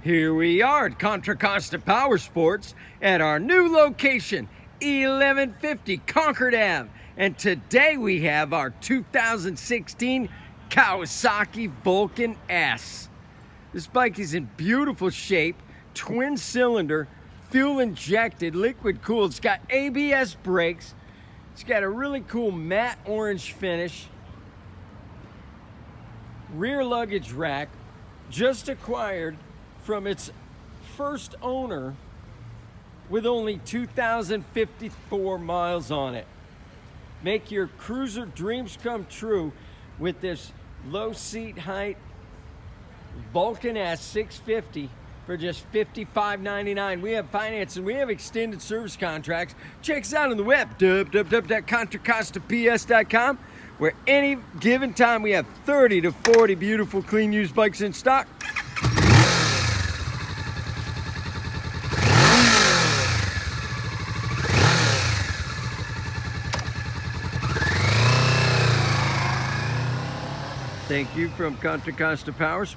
Here we are at Contra Costa Powersports at our new location, 1150 Concord Ave. And today we have our 2016 Kawasaki Vulcan S. This bike is in beautiful shape, twin cylinder, fuel injected, liquid cooled. It's got ABS brakes. It's got a really cool matte orange finish. Rear luggage rack, just acquired from its first owner with only 2,054 miles on it. Make your cruiser dreams come true with this low seat height Vulcan S 650 for just $55.99. We have financing, we have extended service contracts. Check us out on the web, www.contracostaps.com, where any given time we have 30 to 40 beautiful clean used bikes in stock. Thank you from Contra Costa Powersports.